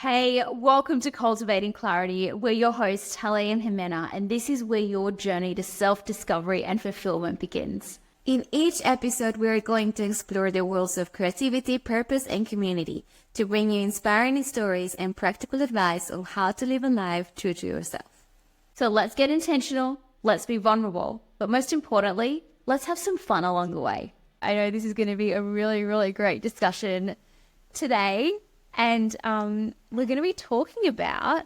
Hey, welcome to Cultivating Clarity. We're your hosts, Talei and Ximena, and this is where your journey to self-discovery and fulfillment begins. In each episode, we are going to explore the worlds of creativity, purpose, and community to bring you inspiring stories and practical advice on how to live a life true to yourself. So let's get intentional, let's be vulnerable, but most importantly, let's have some fun along the way. I know this is going to be a really great discussion today, and we're going to be talking about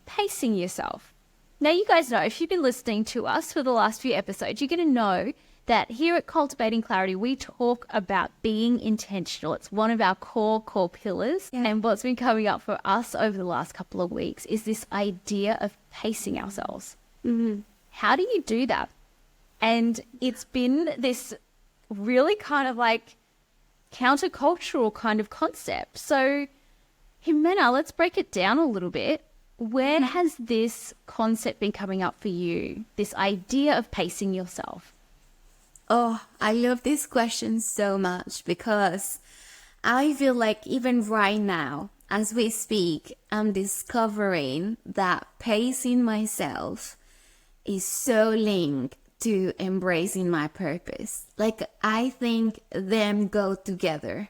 pacing yourself. Now, you guys know, if you've been listening to us for the last few episodes, you're going to know that here at Cultivating Clarity, we talk about being intentional. It's one of our core pillars. Yeah. And what's been coming up for us over the last couple of weeks is this idea of pacing ourselves. Mm-hmm. How do you do that? And it's been this really kind of like countercultural kind of concept. So, Ximena, let's break it down a little bit. Where has this concept been coming up for you? This idea of pacing yourself? Oh, I love this question so much because I feel like even right now, as we speak, I'm discovering that pacing myself is so linked to embracing my purpose. Like, I think them go together.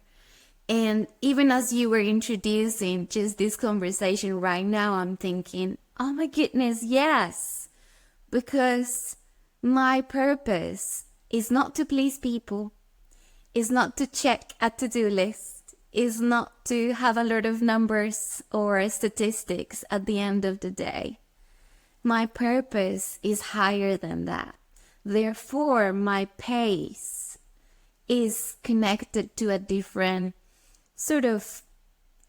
And even as you were introducing just this conversation right now, I'm thinking, oh my goodness, yes. Because my purpose is not to please people, is not to check a to-do list, is not to have a lot of numbers or statistics at the end of the day. My purpose is higher than that. Therefore, my pace is connected to a different sort of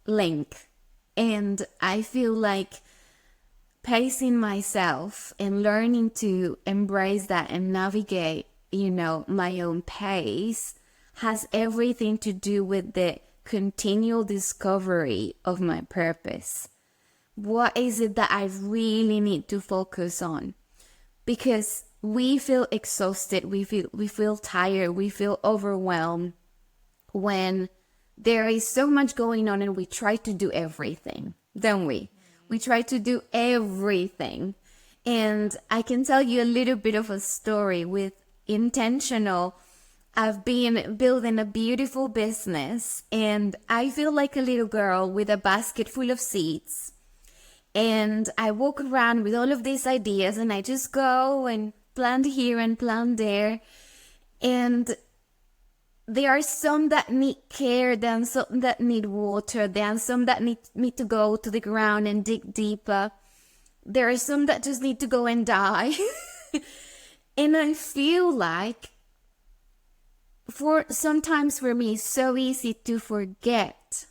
link. And I feel like pacing myself and learning to embrace that and navigate, my own pace has everything to do with the continual discovery of my purpose. What is it that I really need to focus on? Because we feel exhausted, we feel tired, we feel overwhelmed when there is so much going on and we try to do everything, don't we? We try to do everything. And I can tell you a little bit of a story with intentional. I've been building a beautiful business and I feel like a little girl with a basket full of seeds. And I walk around with all of these ideas and I just go and plant here and plant there. And there are some that need care, then some that need water, then some that need to go to the ground and dig deeper. There are some that just need to go and die. And I feel like sometimes for me, it's so easy to forget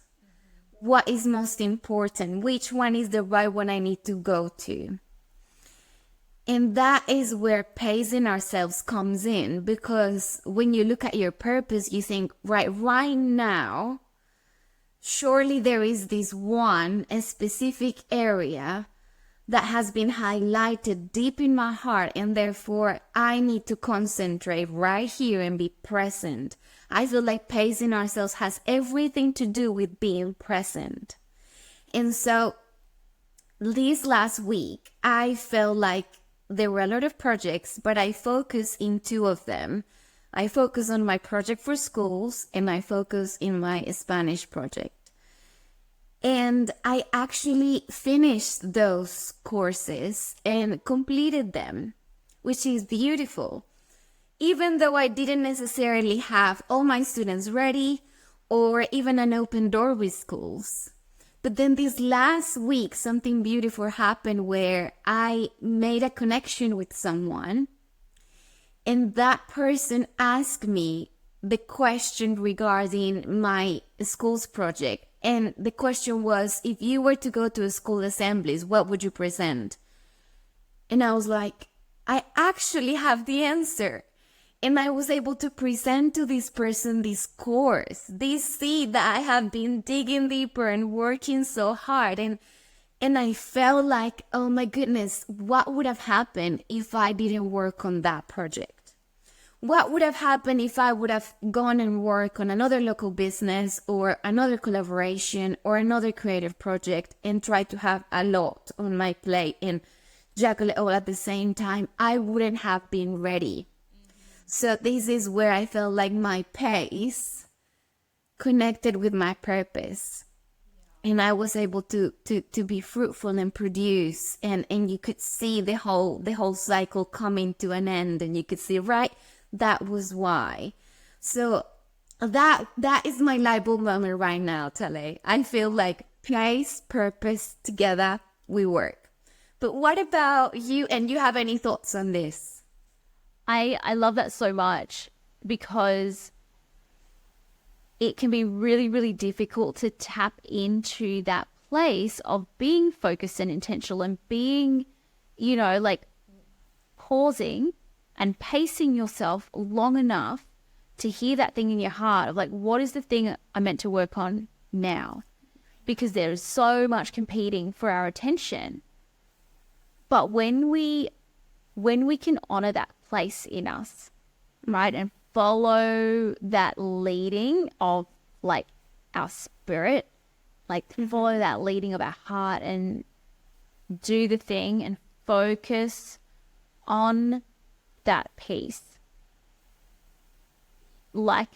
what is most important, which one is the right one I need to go to. And that is where pacing ourselves comes in, because when you look at your purpose, you think, right now, surely there is this a specific area that has been highlighted deep in my heart, and therefore I need to concentrate right here and be present. I feel like pacing ourselves has everything to do with being present. And so this last week, I felt like there were a lot of projects, but I focused in two of them. I focused on my project for schools and I focused in my Spanish project. And I actually finished those courses and completed them, which is beautiful. Even though I didn't necessarily have all my students ready or even an open door with schools. But then this last week, something beautiful happened where I made a connection with someone. And that person asked me the question regarding my school's project. And the question was, if you were to go to school assemblies, what would you present? And I was like, I actually have the answer. And I was able to present to this person this course, this seed that I have been digging deeper and working so hard. And I felt like, oh my goodness, what would have happened if I didn't work on that project? what would have happened if I would have gone and worked on another local business or another collaboration or another creative project and tried to have a lot on my plate and juggle it all at the same time? I wouldn't have been ready. So this is where I felt like my pace connected with my purpose. And I was able to be fruitful and produce, and you could see the whole cycle coming to an end, and you could see, right, that was why. So that is my light bulb moment right now, Talei. I feel like place, purpose, together we work. But what about you? And you have any thoughts on this? I love that so much, because it can be really, really difficult to tap into that place of being focused and intentional and being, like pausing and pacing yourself long enough to hear that thing in your heart of like, what is the thing I'm meant to work on now? Because there is so much competing for our attention. But when we can honor that place in us, right, and follow that leading of like our spirit, like follow that leading of our heart and do the thing and focus on that piece.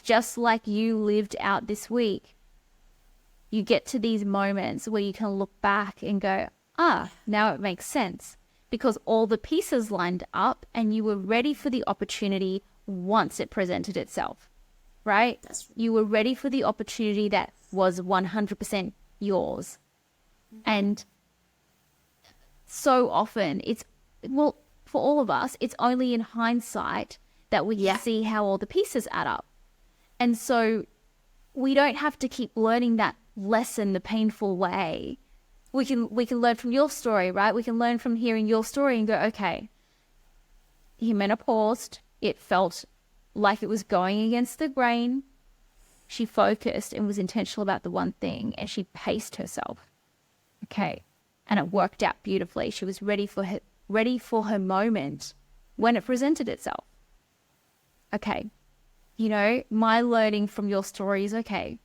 Just like you lived out this week, you get to these moments where you can look back and go, now it makes sense, because all the pieces lined up and you were ready for the opportunity once it presented itself, right? You were ready for the opportunity that was 100% yours. And so often for all of us, it's only in hindsight that we can see how all the pieces add up. And so we don't have to keep learning that lesson the painful way. We can learn from your story, right? We can learn from hearing your story and go, okay, Ximena paused. It felt like it was going against the grain. She focused and was intentional about the one thing, and she paced herself. Okay. And it worked out beautifully. She was ready for her moment when it presented itself. Okay. My learning from your story is, okay,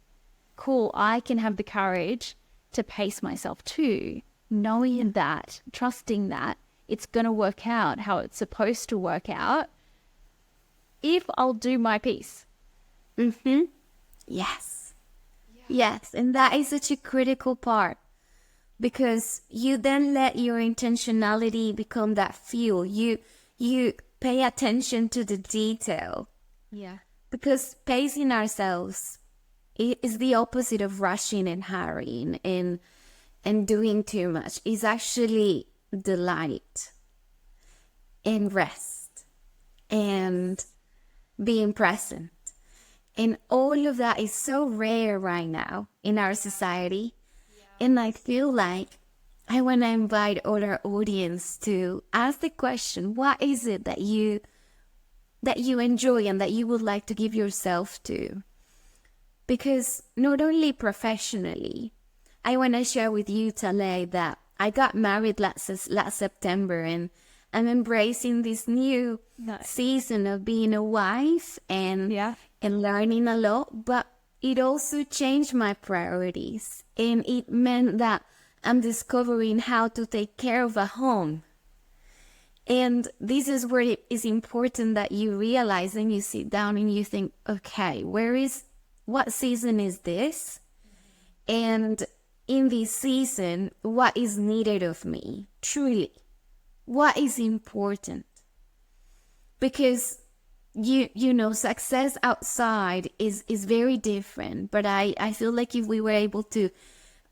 cool. I can have the courage to pace myself too, knowing that, trusting that it's going to work out how it's supposed to work out if I'll do my piece. Yes. Yes. And that is such a critical part, because you then let your intentionality become that fuel. You pay attention to the detail. Yeah. Because pacing ourselves is the opposite of rushing and hurrying and doing too much. It's actually delight and rest and being present. And all of that is so rare right now in our society. And I feel like I want to invite all our audience to ask the question, what is it that you enjoy and that you would like to give yourself to? Because not only professionally, I want to share with you, Talei, that I got married last September, and I'm embracing this new season of being a wife and learning a lot. But it also changed my priorities, and it meant that I'm discovering how to take care of a home. And this is where it is important that you realize and you sit down and you think, okay, what season is this? And in this season, what is needed of me? Truly, what is important? Because success outside is very different. But I feel like if we were able to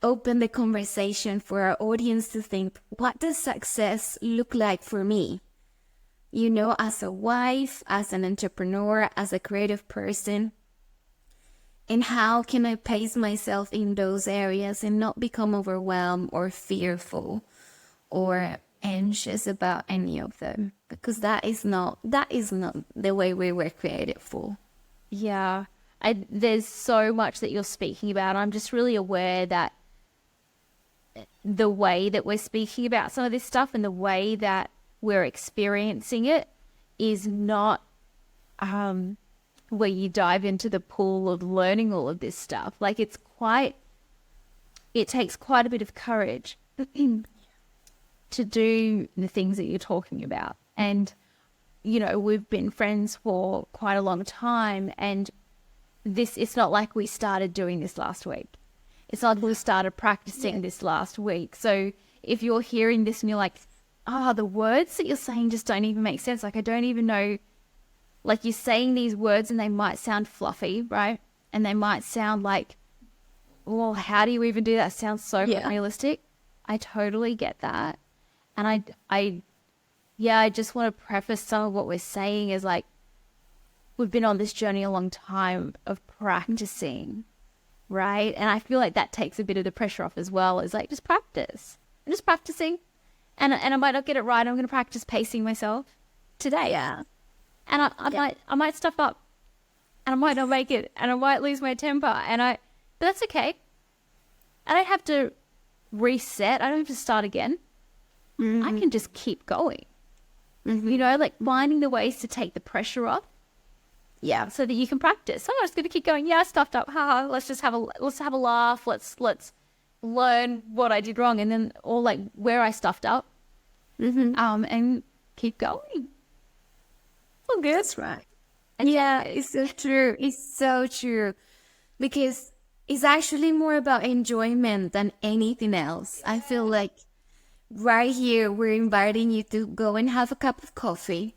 open the conversation for our audience to think, what does success look like for me? As a wife, as an entrepreneur, as a creative person. And how can I pace myself in those areas and not become overwhelmed or fearful or anxious about any of them? Because that is not the way we were created for. Yeah. There's so much that you're speaking about. I'm just really aware that the way that we're speaking about some of this stuff and the way that we're experiencing it is not where you dive into the pool of learning all of this stuff. Like it takes quite a bit of courage to do the things that you're talking about. And, you know, we've been friends for quite a long time, and it's not like we started doing this last week. It's not like we started practicing this last week. So if you're hearing this and you're like, the words that you're saying just don't even make sense. Like, I don't even know, like you're saying these words and they might sound fluffy, right? And they might sound like, well, how do you even do that? It sounds so unrealistic. I totally get that. And I just want to preface some of what we're saying is like, we've been on this journey a long time of practicing, right? And I feel like that takes a bit of the pressure off as well. It's like, just practice. I'm just practicing. And I might not get it right. I'm going to practice pacing myself today. Yeah. And I might stuff up, and I might not make it, and I might lose my temper, but that's okay. I don't have to reset. I don't have to start again. I can just keep going. You know, like finding the ways to take the pressure off. Yeah. So that you can practice. So I'm just going to keep going. Yeah, I stuffed up. Let's have a laugh. Let's learn what I did wrong, and then or like where I stuffed up. And keep going. All good. That's right. Yeah, it's so true. It's so true. Because it's actually more about enjoyment than anything else. I feel like right here, we're inviting you to go and have a cup of coffee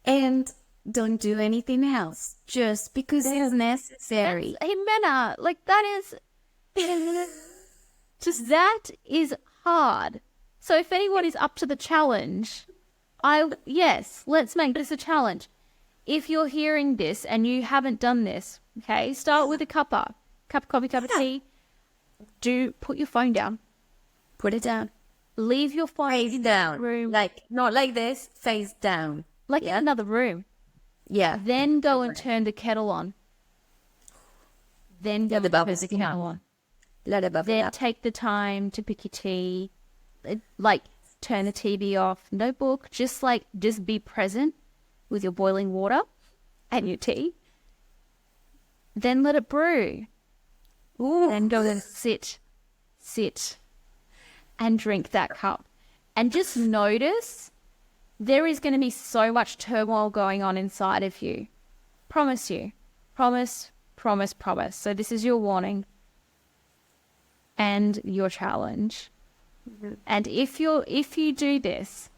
and don't do anything else just because it's necessary. Ximena, like that is hard. So if anyone is up to the challenge, let's make this a challenge. If you're hearing this and you haven't done this, okay, start with a cup of coffee, cup of tea. Put your phone down. Put it down. Leave your phone Face down. room. Like, not like this, face down. Like in another room. Yeah. Then go and turn the kettle on. Then go and turn the kettle on. Let it bubble Then up. take the time to pick your tea. Like, turn the TV off. No book. Just be present with your boiling water and your tea. Then let it brew. Then go and sit and drink that cup. And just notice there is going to be so much turmoil going on inside of you. Promise you. Promise, promise, promise. So this is your warning and your challenge. And if you do this,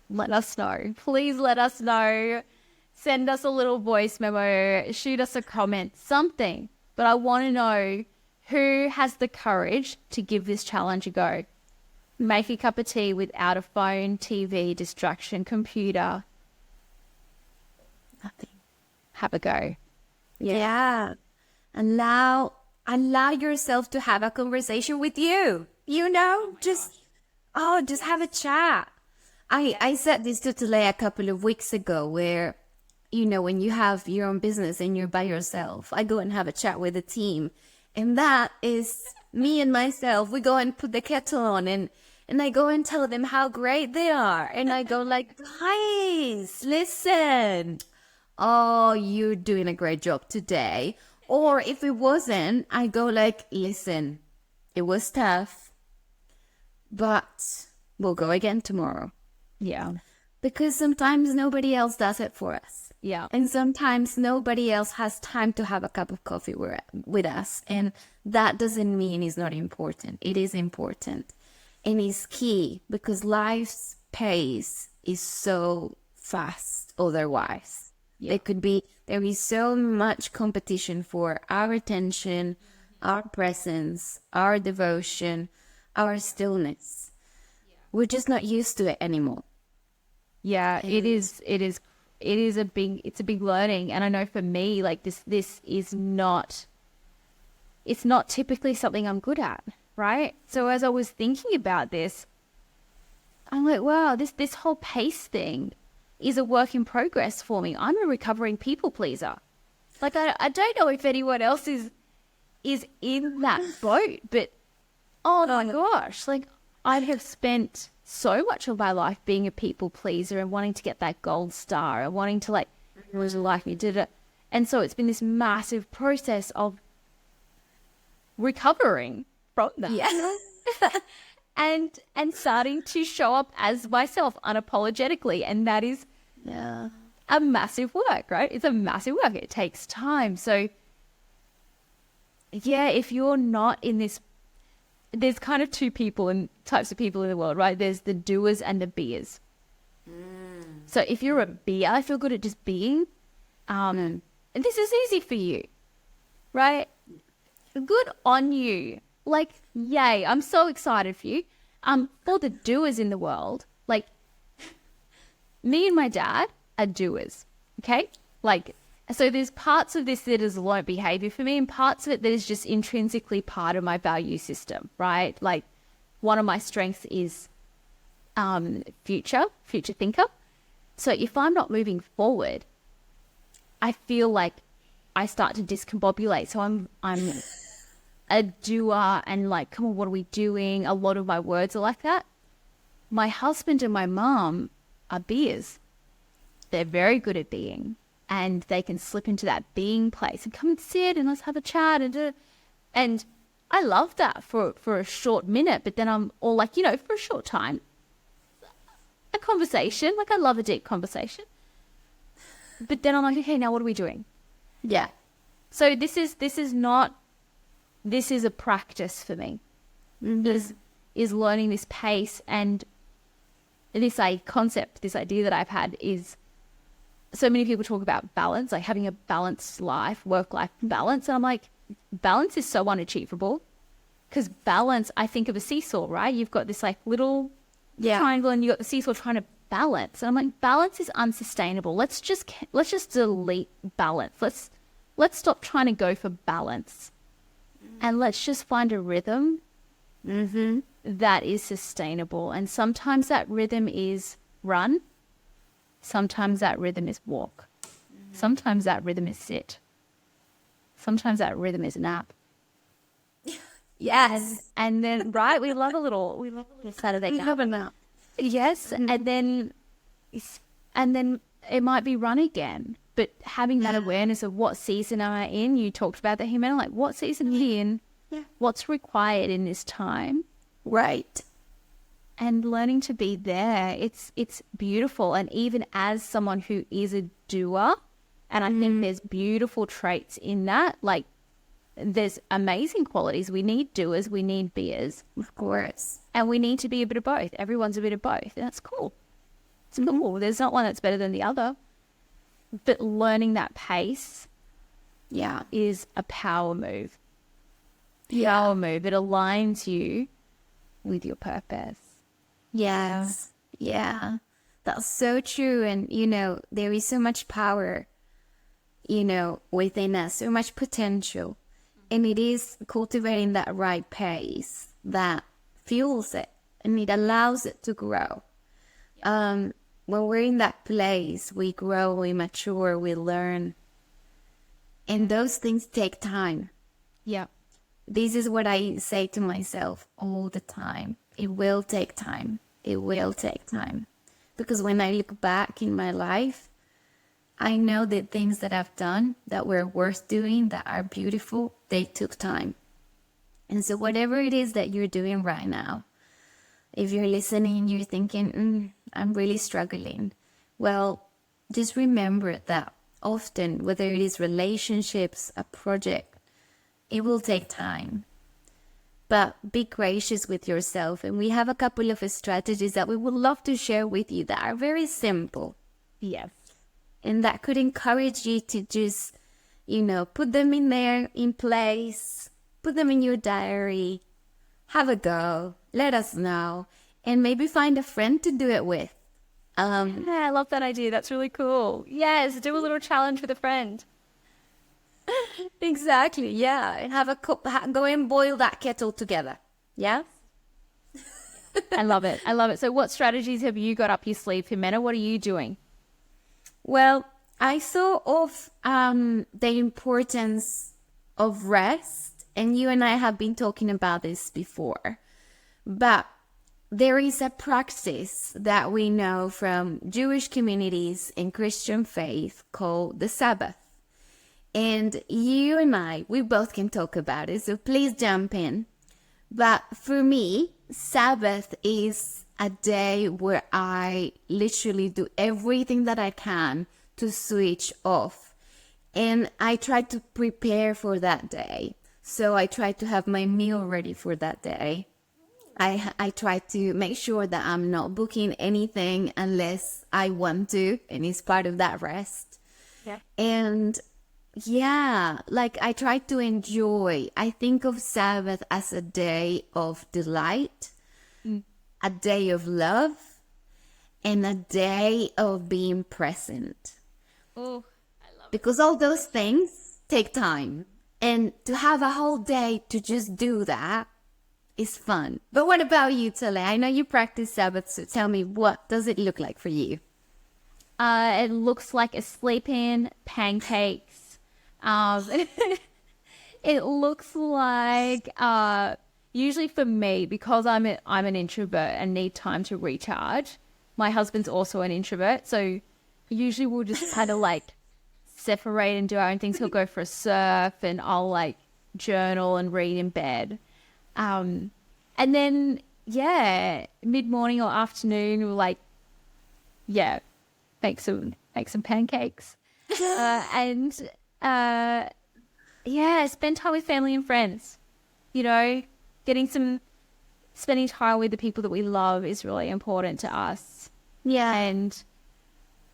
let us know. Please let us know. Send us a little voice memo, shoot us a comment, something. But I want to know who has the courage to give this challenge a go. Make a cup of tea without a phone, TV, distraction, computer. Nothing. Have a go. Yeah. Allow yourself to have a conversation with you. You know, just have a chat. I said this to Talei a couple of weeks ago where, you know, when you have your own business and you're by yourself, I go and have a chat with the team. And that is me and myself. We go and put the kettle on and I go and tell them how great they are. And I go like, guys, listen. Oh, you're doing a great job today. Or if it wasn't, I go like, listen, it was tough, but we'll go again tomorrow. Yeah. Because sometimes nobody else does it for us. Yeah. And sometimes nobody else has time to have a cup of coffee with us. And that doesn't mean it's not important. It is important. And it's key because life's pace is so fast otherwise. Yeah. There is so much competition for our attention, our presence, our devotion, our stillness. Yeah. We're just not used to it anymore. Yeah, it's a big learning. And I know for me, like this is not, it's not typically something I'm good at, right? So as I was thinking about this, I'm like, wow, this whole pace thing is a work in progress for me. I'm a recovering people pleaser. Like I don't know if anyone else is in that boat, but oh my gosh, like I have spent so much of my life being a people pleaser and wanting to get that gold star and wanting to like, everyone to like me, did it. And so it's been this massive process of recovering from that. Yeah. and starting to show up as myself unapologetically. And that is Yeah. a massive work, right? It's a massive work. It takes time. So yeah, if you're not in this, there's kind of two people and types of people in the world, right? There's the doers and the beers. So if you're a beer, I feel good at just being, and this is easy for you, right? Good on you. Like, yay, I'm so excited for you. For the doers in the world, like me and my dad are doers, okay? Like, so there's parts of this that is learned behavior for me and parts of it that is just intrinsically part of my value system, right? Like one of my strengths is future thinker. So if I'm not moving forward, I feel like I start to discombobulate. So I'm a doer and like, come on, what are we doing? A lot of my words are like that. My husband and my mom are beers. They're very good at being, and they can slip into that being place and come and sit and let's have a chat and I love that for a short minute, but then I'm all like, for a short time, a conversation, like I love a deep conversation, but then I'm like, okay, now what are we doing? Yeah. So this is a practice for me. Is learning this pace, and this concept, this idea that I've had is, so many people talk about balance, like having a balanced life, work-life balance. And I'm like, balance is so unachievable, because balance, I think of a seesaw, right? You've got this like little triangle and you got the seesaw trying to balance. And I'm like, balance is unsustainable. Let's just delete balance. Let's stop trying to go for balance. And let's just find a rhythm that is sustainable. And sometimes that rhythm is run. Sometimes that rhythm is walk. Sometimes that rhythm is sit. Sometimes that rhythm is nap. Yes. And then, right, we love a little Saturday nap. Have a nap. Yes. And then it might be run again. But having that awareness of what season am I in, you talked about that, Ximena, like what season are you in? Yeah. What's required in this time? Right. And learning to be there, it's beautiful. And even as someone who is a doer, and I think there's beautiful traits in that, like there's amazing qualities. We need doers, we need beers. Of course. And we need to be a bit of both. Everyone's a bit of both. And that's cool. It's cool. There's not one that's better than the other. But learning that pace is a power move. Power move. It aligns you with your purpose. Yes. Yeah. That's so true. And, there is so much power, within us, so much potential. And it is cultivating that right pace that fuels it and it allows it to grow. When we're in that place, we grow, we mature, we learn. And those things take time. Yeah. This is what I say to myself all the time. It will take time. It will take time. Because when I look back in my life, I know the things that I've done that were worth doing, that are beautiful, they took time. And so whatever it is that you're doing right now, if you're listening, you're thinking, I'm really struggling. Well, just remember that often, whether it is relationships, a project, it will take time. But be gracious with yourself. And we have a couple of strategies that we would love to share with you that are very simple. Yes. And that could encourage you to just, put them in place, put them in your diary, have a go, let us know, and maybe find a friend to do it with. Yeah, I love that idea. That's really cool. Yes, do a little challenge with a friend. Exactly, yeah. And have go and boil that kettle together. Yeah? I love it. So what strategies have you got up your sleeve, Ximena? What are you doing? Well, I saw of the importance of rest, and you and I have been talking about this before. But there is a practice that we know from Jewish communities and Christian faith called the Sabbath. And you and we both can talk about it, so please jump in. But for me, Sabbath is a day where I literally do everything that I can to switch off. And I try to prepare for that day. So I try to have my meal ready for that day. I try to make sure that I'm not booking anything unless I want to, and it's part of that rest. Yeah. And yeah, like I try to enjoy. I think of Sabbath as a day of delight, a day of love, and a day of being present. Oh, I love it. Because all those things take time. And to have a whole day to just do that is fun. But what about you, Talei? I know you practice Sabbath, so tell me, what does it look like for you? It looks like a sleep-in, pancakes. It looks like, usually for me, because I'm an introvert and need time to recharge. My husband's also an introvert, so usually we'll just kind of like separate and do our own things. He'll go for a surf, and I'll like journal and read in bed. And then, yeah, mid-morning or afternoon, we'll like, yeah, make some pancakes. Yeah, spend time with family and friends. You know, spending time with the people that we love is really important to us. Yeah. And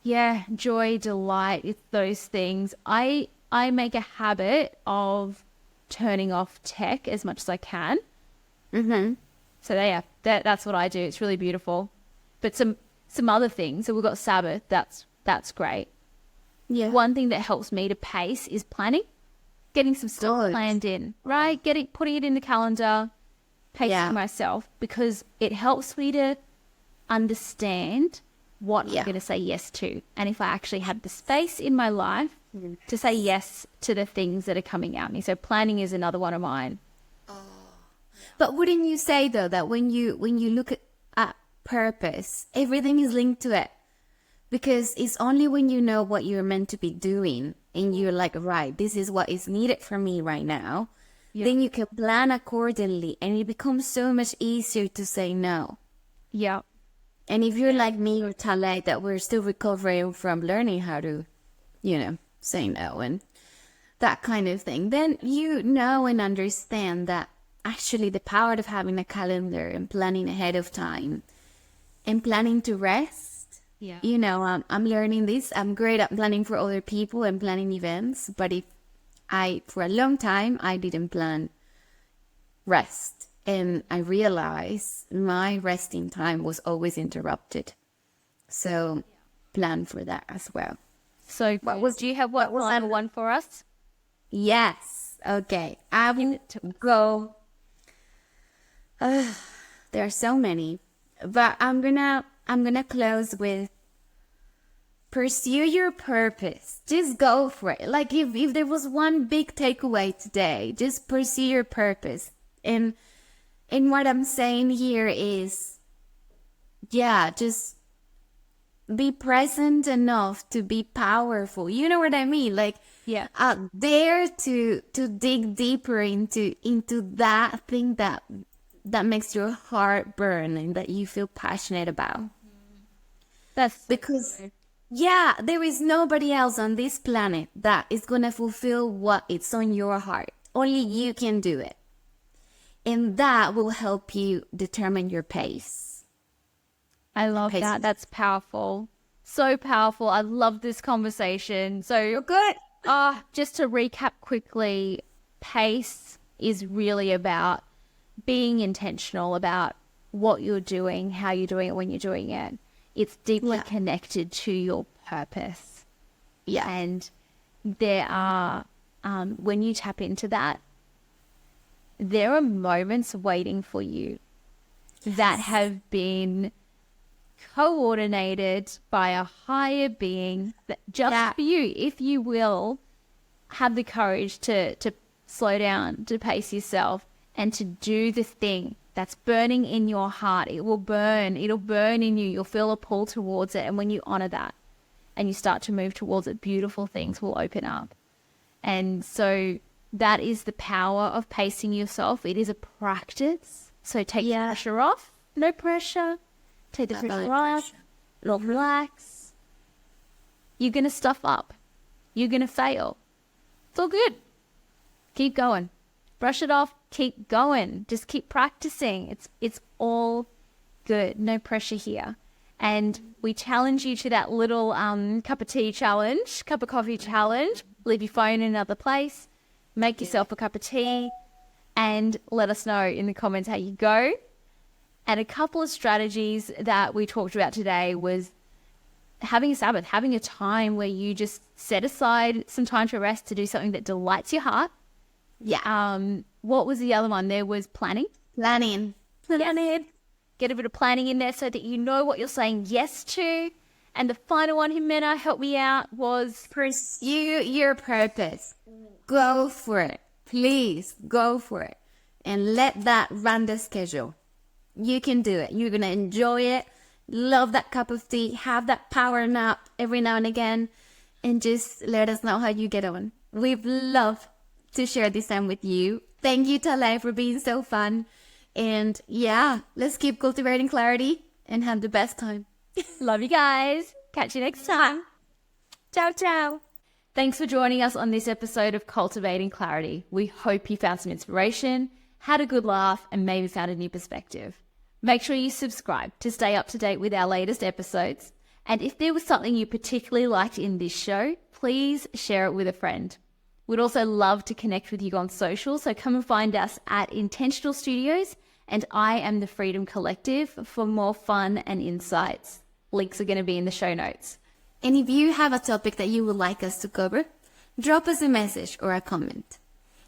yeah, joy, delight, it's those things. I make a habit of turning off tech as much as I can. Mm-hmm. So yeah, that's what I do. It's really beautiful. But some other things. So we've got Sabbath. That's great. Yeah. One thing that helps me to pace is planning, getting some stuff planned in, right? Putting it in the calendar, pacing myself, because it helps me to understand what I'm going to say yes to, and if I actually have the space in my life to say yes to the things that are coming at me. So planning is another one of mine. But wouldn't you say though that when you look at purpose, everything is linked to it? Because it's only when you know what you're meant to be doing and you're like, right, this is what is needed for me right now, then you can plan accordingly, and it becomes so much easier to say no. Yeah. And if you're like me or Talei, that we're still recovering from learning how to, say no and that kind of thing, then you know and understand that actually the power of having a calendar and planning ahead of time and planning to rest. Yeah. I'm learning this. I'm great at planning for other people and planning events, but for a long time, I didn't plan rest. And I realized my resting time was always interrupted. So plan for that as well. So do you have one for us? Yes. Okay. I will go. There are so many, but I'm gonna close with pursue your purpose. Just go for it. Like if there was one big takeaway today, just pursue your purpose. And what I'm saying here is, just be present enough to be powerful. You know what I mean? Like, dare to dig deeper into that thing that makes your heart burn and that you feel passionate about. That's because there is nobody else on this planet that is gonna fulfill what it's on your heart. Only you can do it. And that will help you determine your pace. I love that. That's powerful. So powerful. I love this conversation. So you're good. Just to recap quickly, pace is really about being intentional about what you're doing, how you're doing it, when you're doing it. It's deeply connected to your purpose. Yeah. And there are, when you tap into that, there are moments waiting for you that have been coordinated by a higher being that just for you, if you will have the courage to slow down, to pace yourself, and to do the thing that's burning in your heart. It'll burn in you. You'll feel a pull towards it. And when you honor that and you start to move towards it, beautiful things will open up. And so that is the power of pacing yourself. It is a practice. So take the pressure off. No pressure. Take the pressure off. Relax. You're going to stuff up. You're going to fail. It's all good. Keep going. Brush it off. Keep going. Just keep practicing. It's all good. No pressure here. And we challenge you to that little cup of tea challenge, cup of coffee challenge. Leave your phone in another place. Make yourself a cup of tea and let us know in the comments how you go. And a couple of strategies that we talked about today was having a Sabbath, having a time where you just set aside some time to rest, to do something that delights your heart. Yeah. What was the other one? There was planning. Planning. Yes. Get a bit of planning in there so that you know what you're saying yes to. And the final one, Ximena, help me out, was pursue your purpose. Go for it. Please go for it. And let that run the schedule. You can do it. You're going to enjoy it. Love that cup of tea. Have that power nap every now and again. And just let us know how you get on. We'd love to share this time with you. Thank you, Talei, for being so fun. And yeah, let's keep cultivating clarity and have the best time. Love you guys. Catch you next time. Ciao, ciao. Thanks for joining us on this episode of Cultivating Clarity. We hope you found some inspiration, had a good laugh, and maybe found a new perspective. Make sure you subscribe to stay up to date with our latest episodes. And if there was something you particularly liked in this show, please share it with a friend. We'd also love to connect with you on social, so come and find us at Intentional Studios and I Am the Freedom Collective for more fun and insights. Links are going to be in the show notes. And if you have a topic that you would like us to cover, drop us a message or a comment.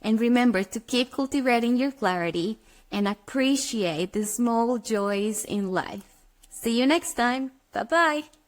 And remember to keep cultivating your clarity and appreciate the small joys in life. See you next time. Bye-bye.